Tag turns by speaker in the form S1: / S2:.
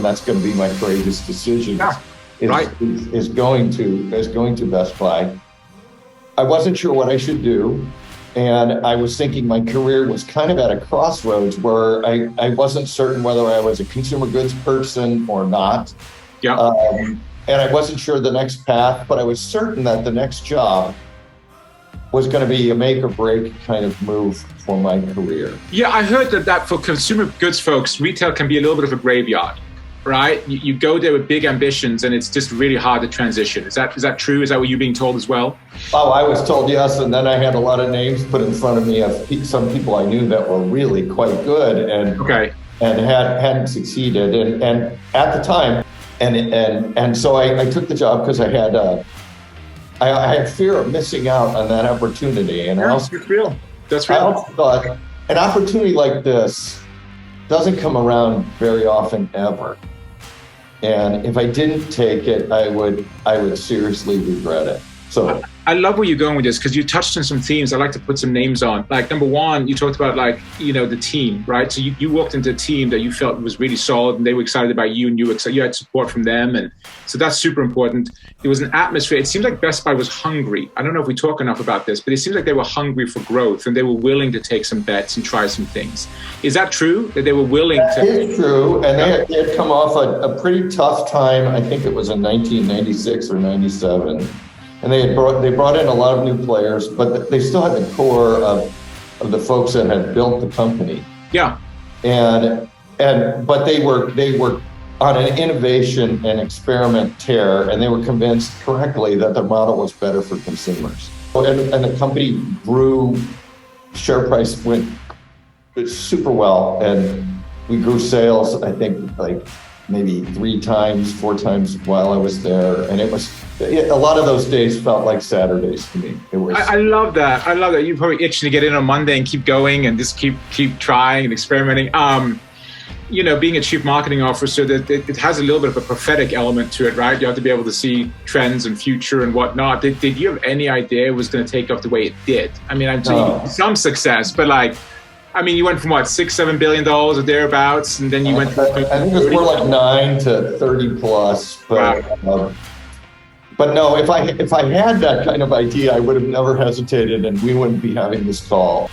S1: and that's going to be my greatest decision.
S2: Yeah,
S1: is going to Best Buy. I wasn't sure what I should do. And I was thinking my career was kind of at a crossroads where I wasn't certain whether I was a consumer goods person or not.
S2: Yeah.
S1: And I wasn't sure the next path, but I was certain that the next job was going to be a make or break kind of move for my career.
S2: Yeah, I heard that for consumer goods folks, retail can be a little bit of a graveyard, right? You go there with big ambitions and it's just really hard to transition. Is that true? Is that what you're being told as well?
S1: Oh, I was told yes. And then I had a lot of names put in front of me of some people I knew that were really quite good and hadn't succeeded. And at the time, and so I took the job because I had fear of missing out on that opportunity. And
S2: that's real.
S1: I also thought an opportunity like this doesn't come around very often ever. And if I didn't take it, I would seriously regret it. So
S2: I love where you're going with this because you touched on some themes I'd like to put some names on. Like number one, you talked about the team, right? So you walked into a team that you felt was really solid and they were excited about you and you had support from them. And so that's super important. There was an atmosphere. It seems like Best Buy was hungry. I don't know if we talk enough about this, but it seems like they were hungry for growth and they were willing to take some bets and try some things. Is that true? That they were willing to?
S1: That is true. And they had come off a pretty tough time. I think it was in 1996 or 97. And they brought in a lot of new players, but they still had the core of the folks that had built the company.
S2: Yeah.
S1: But they were on an innovation and experiment tear, and they were convinced correctly that the model was better for consumers. And the company grew, share price went super well, and we grew sales, I think, like maybe 3 times, 4 times while I was there. And a lot of those days felt like Saturdays to me.
S2: I love that. You're probably itching to get in on Monday and keep going and just keep trying and experimenting. Being a chief marketing officer, that it has a little bit of a prophetic element to it, right? You have to be able to see trends and future and whatnot. Did you have any idea it was going to take off the way it did? I mean, I'm seeing some success, but you went from $6-7 billion or thereabouts, and then you went.
S1: I think it was more like 9 to 30 plus. But
S2: wow.
S1: But no, if I had that kind of idea, I would have never hesitated, and we wouldn't be having this call.